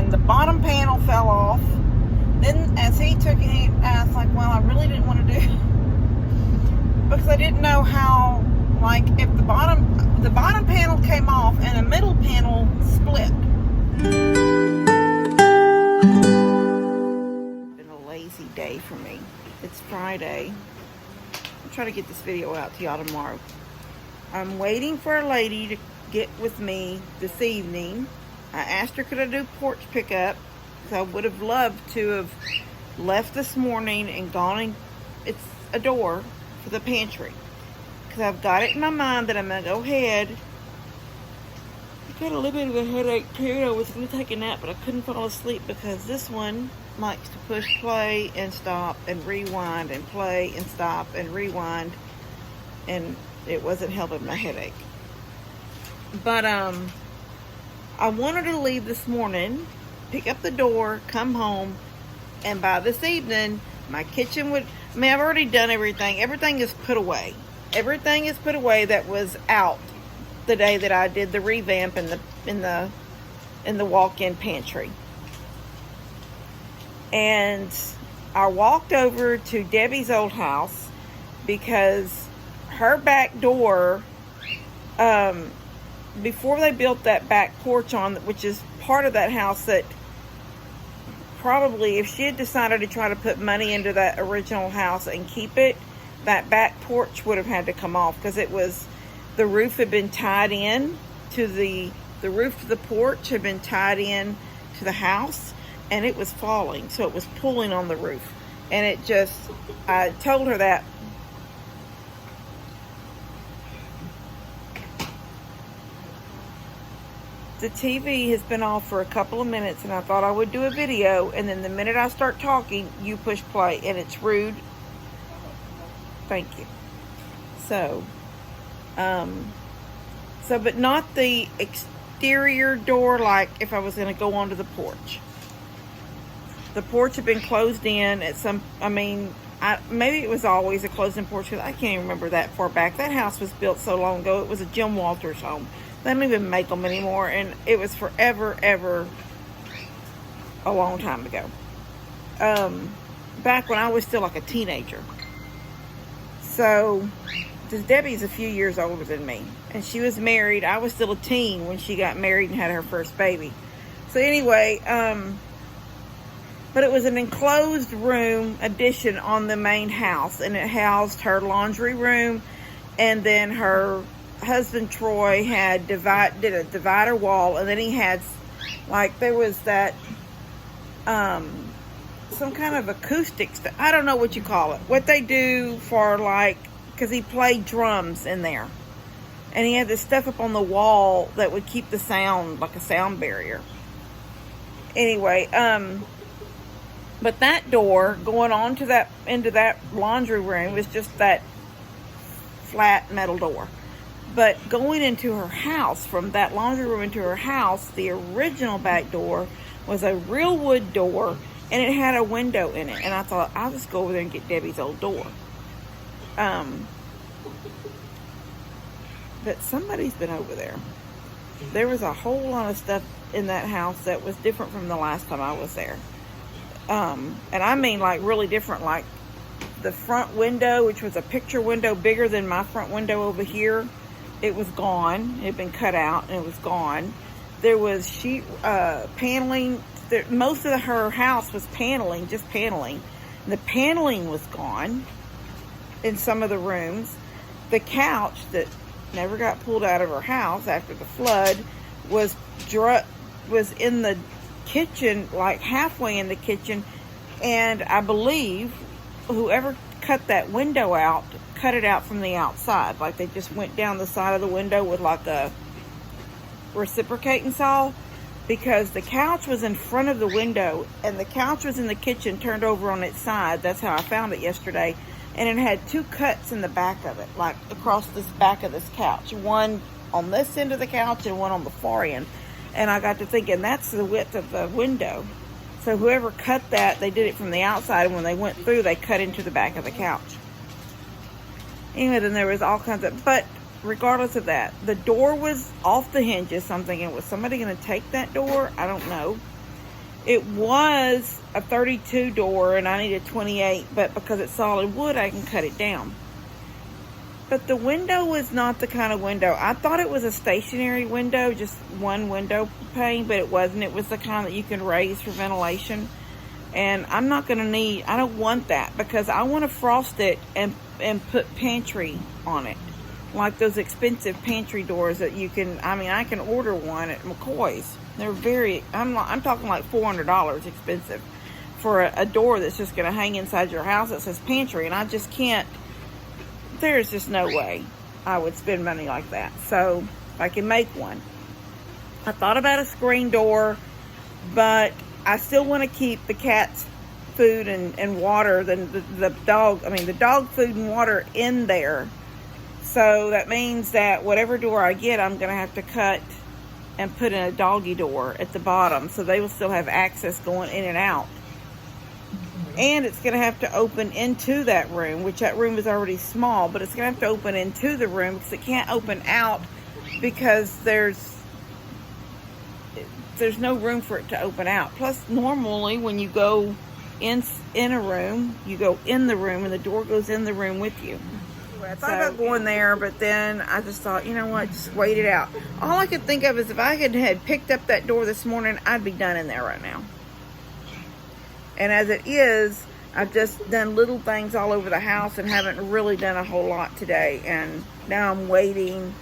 and the bottom panel fell off. Then as he took it, I was like, well, I really didn't want to do it because I didn't know how, like, if the bottom panel came off and the middle panel split. It's been a lazy day for me. It's Friday. I'll try to get this video out to y'all tomorrow. I'm waiting for a lady to get with me this evening. I asked her could I do porch pickup, because I would have loved to have left this morning and gone and it's a door for the pantry, because I've got it in my mind that I'm going to go ahead. I got a little bit of a headache too. I was going to take a nap, but I couldn't fall asleep because this one likes to push play and stop and rewind and play and stop and rewind, and it wasn't helping my headache. But I wanted to leave this morning, pick up the door, come home, and by this evening my kitchen would, I mean, I've already done everything. Everything is put away. Everything is put away that was out the day that I did the revamp in the walk-in pantry. And I walked over to Debbie's old house because her back door, before they built that back porch on, which is part of that house that probably, if she had decided to try to put money into that original house and keep it, that back porch would have had to come off, because it was, the roof had been tied in to the roof of the porch had been tied in to the house, and it was falling, so it was pulling on the roof. And it just, I told her that. The TV has been off for a couple of minutes, and I thought I would do a video, and then the minute I start talking, you push play, and it's rude. Thank you. So, but not the exterior door, like if I was going to go onto the porch. The porch had been closed in at some, I mean, maybe it was always a closed-in porch, because I can't even remember that far back. That house was built so long ago. It was a Jim Walters home. They don't even make them anymore, and it was forever, ever, a long time ago. Back when I was still like a teenager. So, Debbie's a few years older than me, and she was married. I was still a teen when she got married and had her first baby. So anyway, but it was an enclosed room addition on the main house, and it housed her laundry room, and then her husband Troy had did a divider wall, and then he had, like, there was that some kind of acoustics, I don't know what you call it, what they do for, like, because he played drums in there, and he had this stuff up on the wall that would keep the sound, like a sound barrier. Anyway, but that door going on to that, into that laundry room, was just that flat metal door. But going into her house, from that laundry room into her house, the original back door was a real wood door, and it had a window in it. And I thought, I'll just go over there and get Debbie's old door. But somebody's been over there. There was a whole lot of stuff in that house that was different from the last time I was there. And I mean, like, really different. Like, the front window, which was a picture window bigger than my front window over here, it was gone. It had been cut out, and it was gone. There was sheet paneling. Most of her house was paneling, just paneling. The paneling was gone in some of the rooms. The couch that never got pulled out of her house after the flood was in the kitchen, like halfway in the kitchen, and I believe whoever cut that window out cut it out from the outside. Like, they just went down the side of the window with like a reciprocating saw, because the couch was in front of the window, and the couch was in the kitchen turned over on its side. That's how I found it yesterday. And it had two cuts in the back of it, like across this back of this couch, one on this end of the couch and one on the far end. And I got to thinking, that's the width of the window. So whoever cut that, they did it from the outside, and when they went through, they cut into the back of the couch. Anyway, then there was all kinds of, but regardless of that, the door was off the hinges. So I'm thinking, was somebody going to take that door? I don't know. It was a 32 door and I needed 28, but because it's solid wood, I can cut it down. But the window was not the kind of window. I thought it was a stationary window, just one window pane, but it wasn't. It was the kind that you can raise for ventilation. And I'm not going to need, I don't want that, because I want to frost it and put Pantry on it. Like those expensive pantry doors that you can, I can order one at McCoy's. They're very, I'm talking like $400 expensive for a door that's just going to hang inside your house that says Pantry. And I just can't, there's just no way I would spend money like that. So I can make one. I thought about a screen door, but I still want to keep the cat's food and water, the dog food and water in there. So that means that whatever door I get, I'm going to have to cut and put in a doggy door at the bottom, so they will still have access going in and out. And it's going to have to open into that room, which that room is already small, but it's going to have to open into the room because it can't open out because there's no room for it to open out. Plus, normally when you go in a room, you go in the room and the door goes in the room with you. I thought about going there, but then I just thought, you know what, just wait it out. All I could think of is if I had picked up that door this morning, I'd be done in there right now. And as it is, I've just done little things all over the house and haven't really done a whole lot today. And now I'm waiting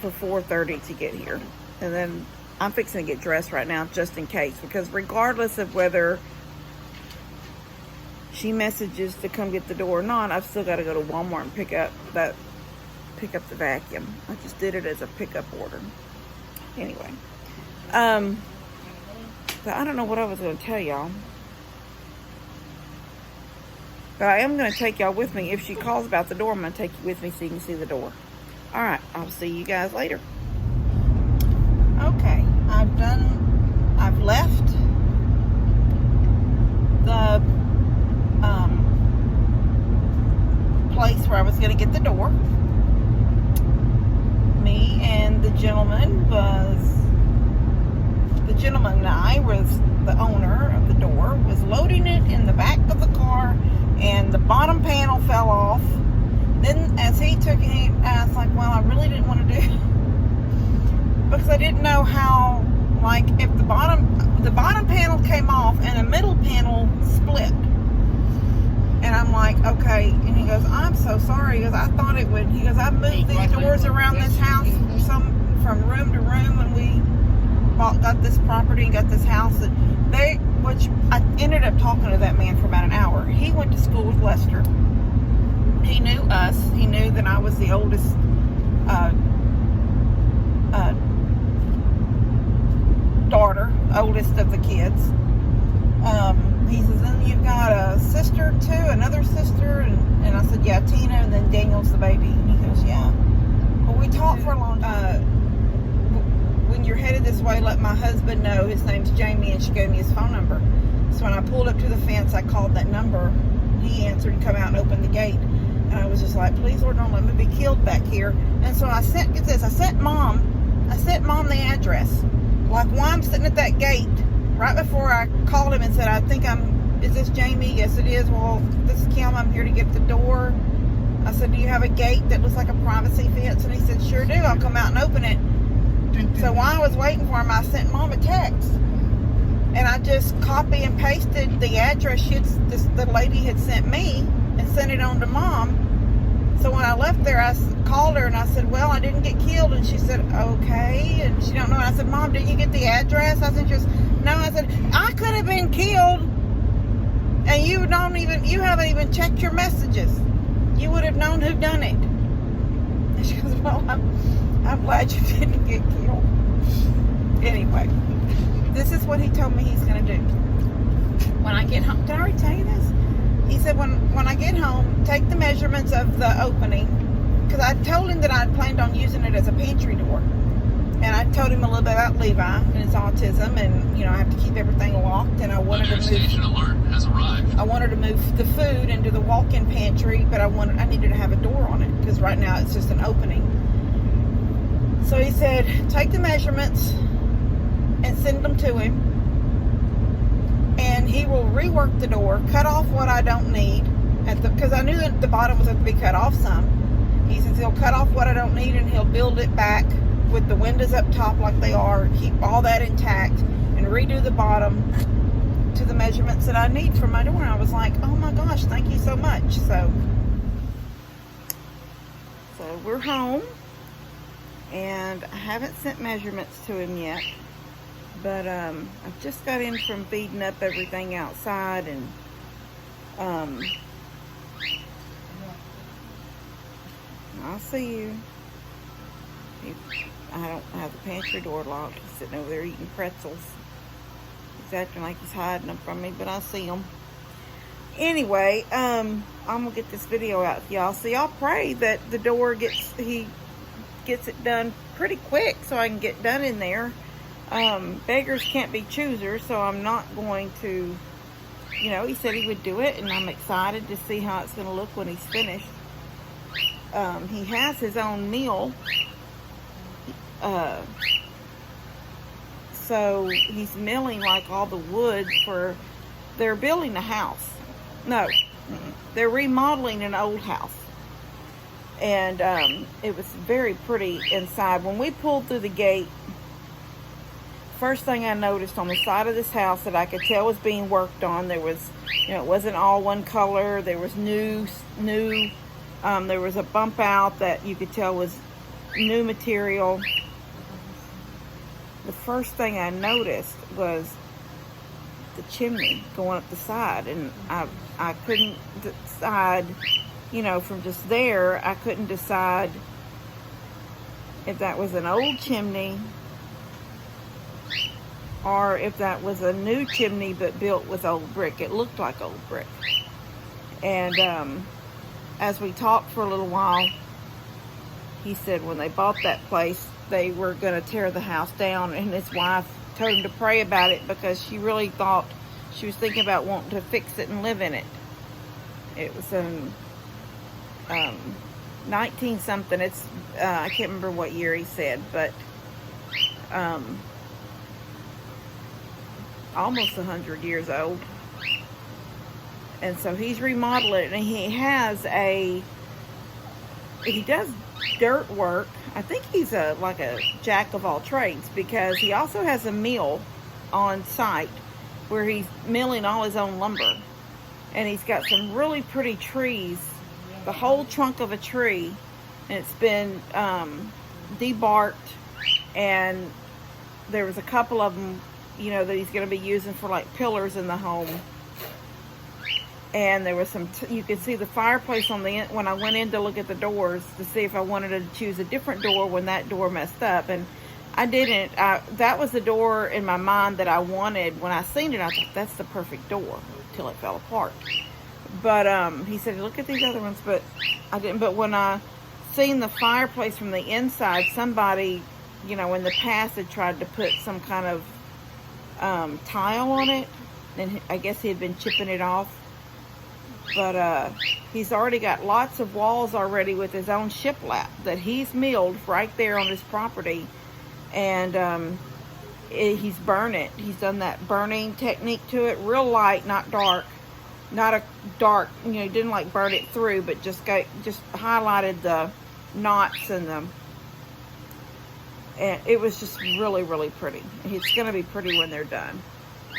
for 4:30 to get here. And then I'm fixing to get dressed right now just in case. Because regardless of whether she messages to come get the door or not, I've still got to go to Walmart and pick up the vacuum. I just did it as a pickup order. Anyway. But I don't know what I was going to tell y'all. But I am going to take y'all with me. If she calls about the door, I'm going to take you with me so you can see the door. All right. I'll see you guys later. Okay. I've left the place where I was going to get the door. Me and the gentleman and I was the owner of the door, was loading it in the back of the car, and the bottom panel fell off. Then as he took it, I was like, well, I really didn't want to do it because I didn't know how, like, if the bottom panel came off and the middle panel split. And I'm like, okay. And he goes, I'm so sorry. He goes, I thought it would. He goes, I moved these doors around this house from room to room when we got this property and got this house. Which I ended up talking to that man for about an hour. He went to school with Lester. He knew us. He knew that I was the oldest daughter, oldest of the kids. He says, then you've got a sister too, another sister, and I said, yeah, Tina, and then Daniel's the baby. And he goes, yeah. Well, we talked for a long time. When you're headed this way, let my husband know. His name's Jamie, and she gave me his phone number. So when I pulled up to the fence, I called that number. He answered and come out and opened the gate. And I was just like, please, Lord, don't let me be killed back here. And so I sent mom the address. Like, while I'm sitting at that gate, right before I called him and said, is this Jamie? Yes, it is. Well, this is Kim. I'm here to get the door. I said, do you have a gate that looks like a privacy fence? And he said, sure do. I'll come out and open it. So while I was waiting for him, I sent Mom a text. And I just copy and pasted the address the lady had sent me and sent it on to Mom. So when I left there, I called her and I said, well, I didn't get killed. And she said, okay. And she don't know. I said, Mom, did you get the address? I said, no. I said, I could have been killed. And you haven't even checked your messages. You would have known who done it. And she goes, well, I'm glad you didn't get killed. Anyway, this is what he told me he's going to do. When I get home, did I already tell you this? He said, when I get home, take the measurements of the opening. Because I told him that I had planned on using it as a pantry door. And I told him a little bit about Levi and his autism, and I have to keep everything locked. And I wanted to move. Station alert has arrived. I wanted to move the food into the walk-in pantry, but I needed to have a door on it because right now it's just an opening. So he said, take the measurements, and send them to him. And he will rework the door, cut off what I don't need, because I knew that the bottom was going to be cut off some. He says he'll cut off what I don't need, and he'll build it back with the windows up top like they are, keep all that intact, and redo the bottom to the measurements that I need for my door. And I was like, oh my gosh, thank you so much. So we're home, and I haven't sent measurements to him yet, but I've just got in from feeding up everything outside, and I'll see you. I don't have the pantry door locked. He's sitting over there eating pretzels. He's acting like he's hiding them from me, but I see him. Anyway, I'm gonna get this video out to y'all. So y'all pray that the door he gets it done pretty quick, so I can get done in there. Beggars can't be choosers, so I'm not going to, you know, he said he would do it, and I'm excited to see how it's gonna look when he's finished. He has his own mill, so he's milling like all the wood they're building a house. No, they're remodeling an old house, and it was very pretty inside. When we pulled through the gate, first thing I noticed on the side of this house that I could tell was being worked on, there was, you know, it wasn't all one color. There was new. There was a bump out that you could tell was new material. The first thing I noticed was the chimney going up the side, and I couldn't decide, you know, from just there, I couldn't decide if that was an old chimney or if that was a new chimney but built with old brick. It looked like old brick. And as we talked for a little while, he said when they bought that place, they were going to tear the house down, and his wife told him to pray about it because she really thought, she was thinking about wanting to fix it and live in it. It was in 19 something. It's I can't remember what year he said, but almost 100 years old. And so he's remodeling it, and he does dirt work. I think he's like a jack of all trades, because he also has a mill on site where he's milling all his own lumber. And he's got some really pretty trees, the whole trunk of a tree, and it's been debarked, and there was a couple of them, you know, that he's going to be using for like pillars in the home. And there was some, you could see the fireplace on the end when I went in to look at the doors to see if I wanted to choose a different door when that door messed up. And I didn't. That was the door in my mind that I wanted. When I seen it, I thought, that's the perfect door, till it fell apart. But he said, look at these other ones, but I didn't. But when I seen the fireplace from the inside, somebody, you know, in the past had tried to put some kind of tile on it, and I guess he had been chipping it off. But he's already got lots of walls already with his own shiplap that he's milled right there on his property. And he's burned it. He's done that burning technique to it. Real light, not dark. Not a dark, you know, he didn't like burn it through, but just highlighted the knots and and it was just really, really pretty. It's going to be pretty when they're done.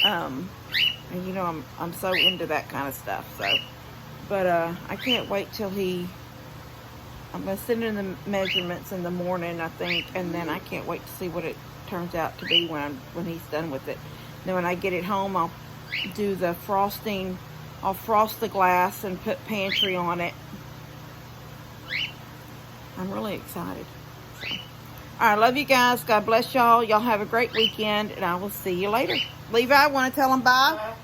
And you know, I'm so into that kind of stuff. So, but I can't wait till I'm going to send in the measurements in the morning, I think, and then I can't wait to see what it turns out to be when he's done with it. Then when I get it home, I'll do the frosting. I'll frost the glass and put Pantry on it. I'm really excited. So. All right, love you guys. God bless y'all. Y'all have a great weekend, and I will see you later. Levi, want to tell them bye?